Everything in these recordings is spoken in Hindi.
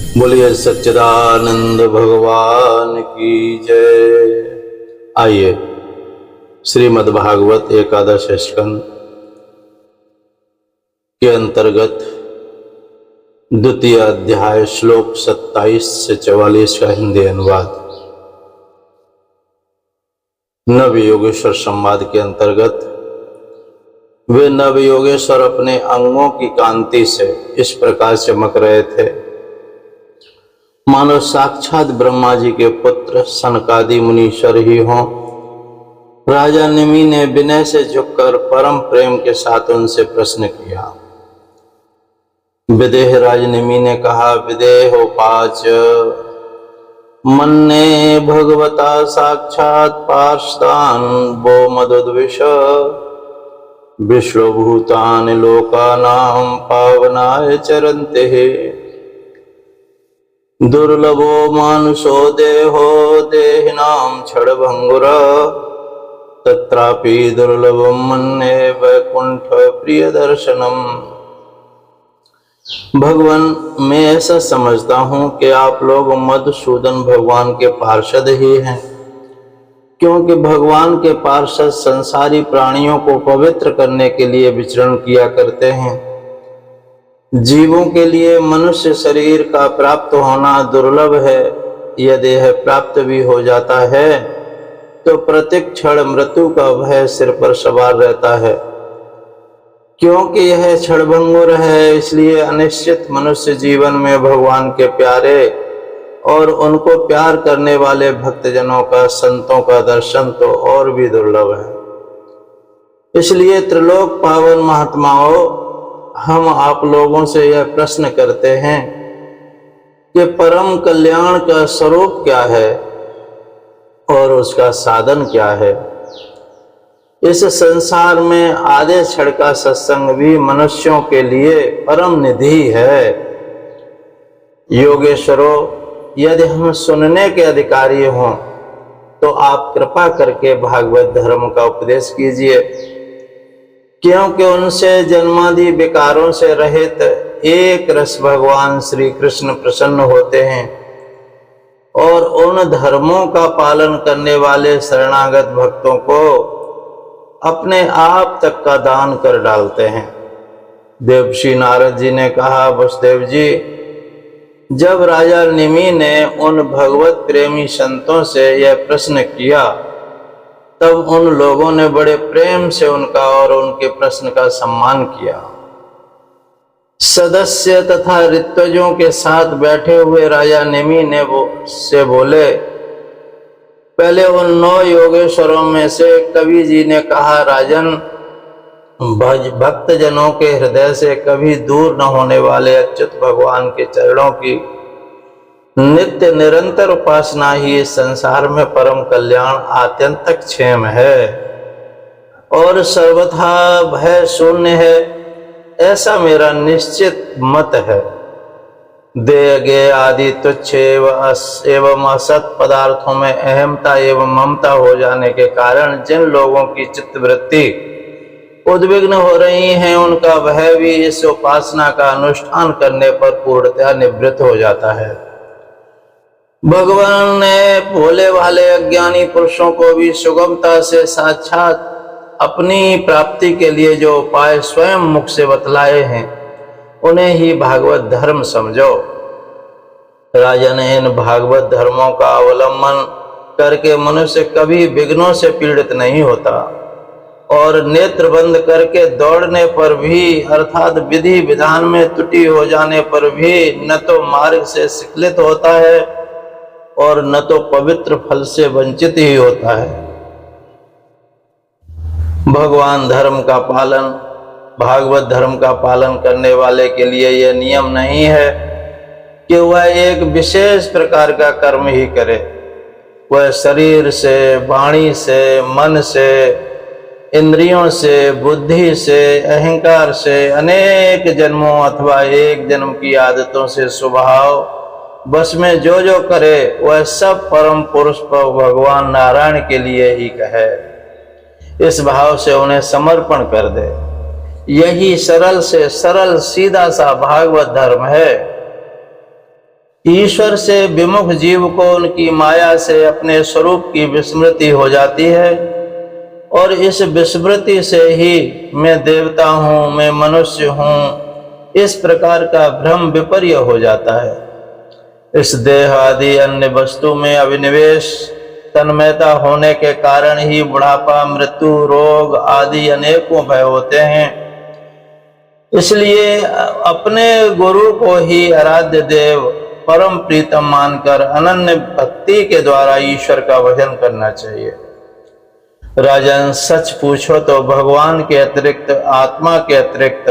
बोलिए सच्चिदानंद भगवान की जय। आइए श्रीमद् भागवत एकादश स्कंद के अंतर्गत द्वितीय अध्याय श्लोक 27 से 44 का हिंदी अनुवाद नव योगेश्वर संवाद के अंतर्गत वे नव योगेश्वर अपने अंगों की कांति से इस प्रकार चमक रहे थे मानो साक्षात ब्रह्मा जी के पुत्र सनकादि मुनीश्वर ही हों। राजा निमि ने विनय से झुककर परम प्रेम के साथ उनसे प्रश्न किया। विदेह राज निमि ने कहा, विदेहोपाच मन्ने भगवता साक्षात पार्षदान वो मदुद्विष विश्वभूतानि लोकानां पावनाय चरन्ते दुर्लभो मानुषो देहो देहिनां क्षणभंगुर तत्रापि दुर्लभं मन्ये वैकुंठ प्रिय दर्शनम। भगवान, मैं ऐसा समझता हूँ कि आप लोग मधुसूदन भगवान के पार्षद ही हैं, क्योंकि भगवान के पार्षद संसारी प्राणियों को पवित्र करने के लिए विचरण किया करते हैं। जीवों के लिए मनुष्य शरीर का प्राप्त होना दुर्लभ है। यदि यह प्राप्त भी हो जाता है तो प्रत्येक क्षण मृत्यु का भय सिर पर सवार रहता है। क्योंकि यह क्षणभंगुर है, इसलिए अनिश्चित मनुष्य जीवन में भगवान के प्यारे और उनको प्यार करने वाले भक्तजनों का, संतों का दर्शन तो और भी दुर्लभ है। इसलिए त्रिलोक पावन महात्माओं, हम आप लोगों से यह प्रश्न करते हैं कि परम कल्याण का स्वरूप क्या है और उसका साधन क्या है। इस संसार में आधे क्षण का सत्संग भी मनुष्यों के लिए परम निधि है। योगेश्वरों, यदि हम सुनने के अधिकारी हों तो आप कृपा करके भागवत धर्म का उपदेश कीजिए, क्योंकि उनसे जन्मादि विकारों से रहित एक रस भगवान श्री कृष्ण प्रसन्न होते हैं और उन धर्मों का पालन करने वाले शरणागत भक्तों को अपने आप तक का दान कर डालते हैं। देवर्षि नारद जी ने कहा, वसुदेव जी, जब राजा निमि ने उन भगवत प्रेमी संतों से यह प्रश्न किया तब उन लोगों ने बड़े प्रेम से उनका और उनके प्रश्न का सम्मान किया। सदस्य तथा ऋत्विजों के साथ बैठे हुए राजा निमि ने से बोले, पहले उन 9 योगेश्वरों में से कवि जी ने कहा, राजन, भक्त जनों के हृदय से कभी दूर न होने वाले अच्युत भगवान के चरणों की नित्य निरंतर उपासना ही इस संसार में परम कल्याण आत्यंतक क्षेम है और सर्वथा भय शून्य है, ऐसा मेरा निश्चित मत है। देह गे आदि तुच्छ एवं असत पदार्थों में अहमता एवं ममता हो जाने के कारण जिन लोगों की चित्तवृत्ति उद्विग्न हो रही हैं, उनका भय भी इस उपासना का अनुष्ठान करने पर पूर्णतः निवृत्त हो जाता है। भगवान ने भोले भाले अज्ञानी पुरुषों को भी सुगमता से साक्षात अपनी प्राप्ति के लिए जो उपाय स्वयं मुख से बतलाए हैं, उन्हें ही भागवत धर्म समझो। राजन, इन भागवत धर्मों का अवलंबन करके मनुष्य कभी विघ्नों से पीड़ित नहीं होता और नेत्र बंद करके दौड़ने पर भी, अर्थात विधि विधान में त्रुटि हो जाने पर भी न तो मार्ग से शिखलित होता है और न तो पवित्र फल से वंचित ही होता है। भगवान धर्म का पालन, भागवत धर्म का पालन करने वाले के लिए यह नियम नहीं है कि वह एक विशेष प्रकार का कर्म ही करे। वह शरीर से, वाणी से, मन से, इंद्रियों से, बुद्धि से, अहंकार से, अनेक जन्मों अथवा एक जन्म की आदतों से स्वभाव बस में जो जो करे वह सब परम पुरुष भगवान नारायण के लिए ही कहे। इस भाव से उन्हें समर्पण कर दे। यही सरल से सरल सीधा सा भागवत धर्म है। ईश्वर से विमुख जीव को उनकी माया से अपने स्वरूप की विस्मृति हो जाती है और इस विस्मृति से ही मैं देवता हूँ, मैं मनुष्य हूँ, इस प्रकार का भ्रम विपर्य हो जाता है। इस देह आदि अन्य वस्तु में अभिनिवेश तन्मयता होने के कारण ही बुढ़ापा, मृत्यु, रोग आदि अनेकों भय होते हैं। इसलिए अपने गुरु को ही आराध्य देव परम प्रीतम मानकर अनन्य भक्ति के द्वारा ईश्वर का भजन करना चाहिए। राजन, सच पूछो तो भगवान के अतिरिक्त, आत्मा के अतिरिक्त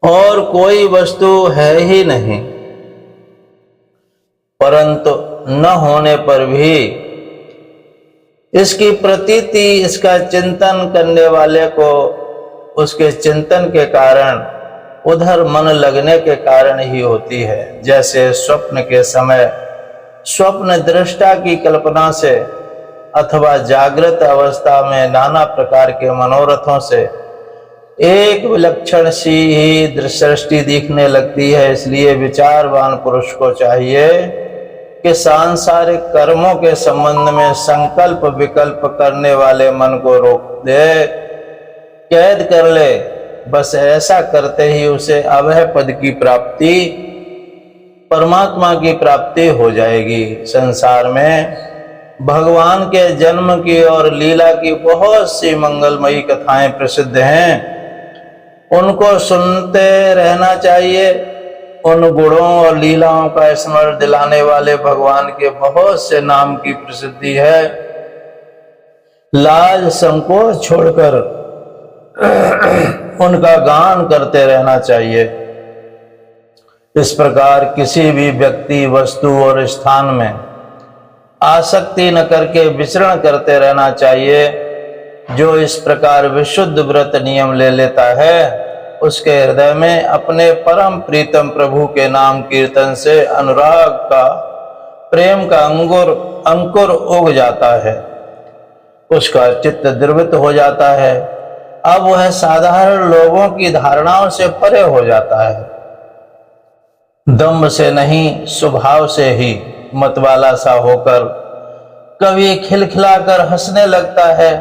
और कोई वस्तु है ही नहीं, परंतु न होने पर भी इसकी प्रतीति, इसका चिंतन करने वाले को उसके चिंतन के कारण, उधर मन लगने के कारण ही होती है। जैसे स्वप्न के समय स्वप्न दृष्टा की कल्पना से अथवा जागृत अवस्था में नाना प्रकार के मनोरथों से एक विलक्षण सी ही सृष्टि दिखने लगती है। इसलिए विचारवान पुरुष को चाहिए कि सांसारिक कर्मों के संबंध में संकल्प विकल्प करने वाले मन को रोक दे, कैद कर ले। बस ऐसा करते ही उसे अभय पद की प्राप्ति, परमात्मा की प्राप्ति हो जाएगी। संसार में भगवान के जन्म की और लीला की बहुत सी मंगलमयी कथाएं प्रसिद्ध हैं, उनको सुनते रहना चाहिए। उन गुणों और लीलाओं का स्मरण दिलाने वाले भगवान के बहुत से नाम की प्रसिद्धि है। लाज संकोच छोड़कर उनका गान करते रहना चाहिए। इस प्रकार किसी भी व्यक्ति, वस्तु और स्थान में आसक्ति न करके विचरण करते रहना चाहिए। जो इस प्रकार विशुद्ध व्रत नियम ले लेता है, उसके हृदय में अपने परम प्रीतम प्रभु के नाम कीर्तन से अनुराग का, प्रेम का अंकुर उग जाता है। उसका चित्त द्रवित हो जाता है। अब वह साधारण लोगों की धारणाओं से परे हो जाता है। दम्भ से नहीं, स्वभाव से ही मतवाला सा होकर कभी खिलखिलाकर हंसने लगता है,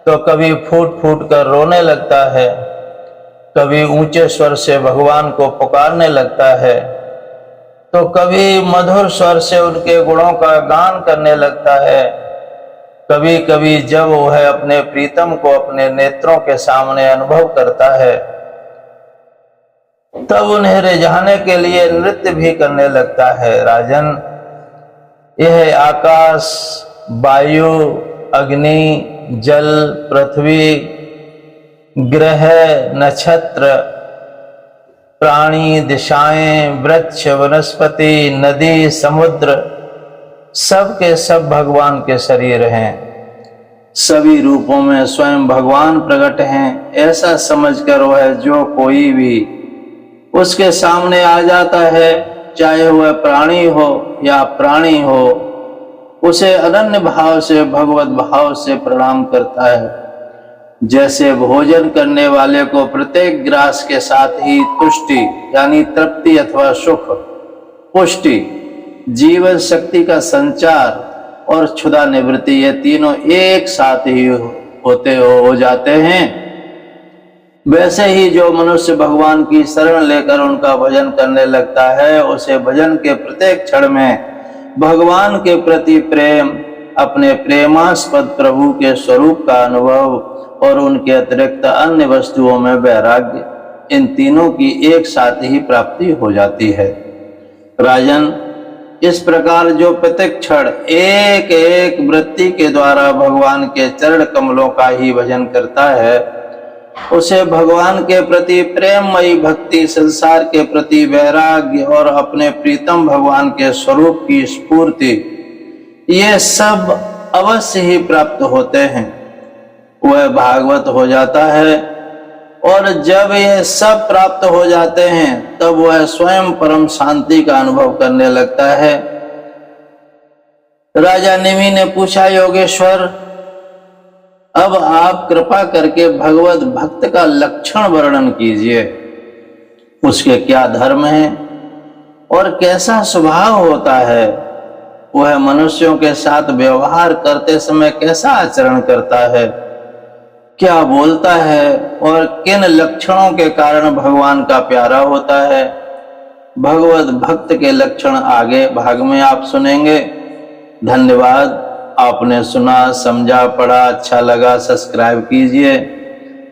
तो कभी फूट फूट कर रोने लगता है, कभी ऊंचे स्वर से भगवान को पुकारने लगता है, तो कभी मधुर स्वर से उनके गुणों का गान करने लगता है। कभी कभी जब वह अपने प्रीतम को अपने नेत्रों के सामने अनुभव करता है, तब उन्हें रिझाने के लिए नृत्य भी करने लगता है। राजन, यह आकाश, वायु, अग्नि, जल, पृथ्वी, ग्रह, नक्षत्र, प्राणी, दिशाएं, वृक्ष, वनस्पति, नदी, समुद्र, सब के सब भगवान के शरीर हैं। सभी रूपों में स्वयं भगवान प्रकट हैं। ऐसा समझकर वह जो कोई भी उसके सामने आ जाता है, चाहे वह प्राणी हो या प्राणी हो, उसे अनन्य भाव से, भगवत भाव से प्रणाम करता है। जैसे भोजन करने वाले को प्रत्येक ग्रास के साथ ही तुष्टि यानी तृप्ति अथवा सुख, पुष्टि, जीवन शक्ति का संचार और क्षुधा निवृत्ति, ये तीनों एक साथ ही हो जाते हैं, वैसे ही जो मनुष्य भगवान की शरण लेकर उनका भजन करने लगता है, उसे भजन के प्रत्येक क्षण में भगवान के प्रति प्रेम, अपने प्रेमास्पद प्रभु के स्वरूप का अनुभव और उनके अतिरिक्त अन्य वस्तुओं में वैराग्य, इन तीनों की एक साथ ही प्राप्ति हो जाती है। राजन, इस प्रकार जो प्रत्येक क्षण एक एक वृत्ति के द्वारा भगवान के चरण कमलों का ही भजन करता है, उसे भगवान के प्रति प्रेममयी भक्ति, संसार के प्रति वैराग्य और अपने प्रीतम भगवान के स्वरूप की स्फूर्ति, ये सब अवश्य ही प्राप्त होते हैं। वह भागवत हो जाता है और जब ये सब प्राप्त हो जाते हैं, तब वह स्वयं परम शांति का अनुभव करने लगता है। राजा निमि ने पूछा, योगेश्वर, अब आप कृपा करके भगवत भक्त का लक्षण वर्णन कीजिए। उसके क्या धर्म हैं और कैसा स्वभाव होता है, वह मनुष्यों के साथ व्यवहार करते समय कैसा आचरण करता है, क्या बोलता है और किन लक्षणों के कारण भगवान का प्यारा होता है। भगवत भक्त के लक्षण आगे भाग में आप सुनेंगे। धन्यवाद। आपने सुना, समझा, पढ़ा, अच्छा लगा सब्सक्राइब कीजिए,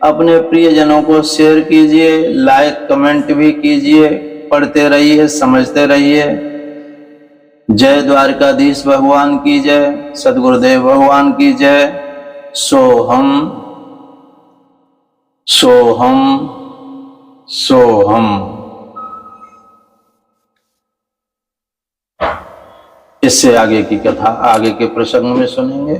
अपने प्रियजनों को शेयर कीजिए, लाइक कमेंट भी कीजिए, पढ़ते रहिए, समझते रहिए। जय द्वारकाधीश भगवान की जय, सद्गुरुदेव भगवान की जय। सोहम सोहम सोहम। इससे आगे की कथा आगे के प्रसंग में सुनेंगे।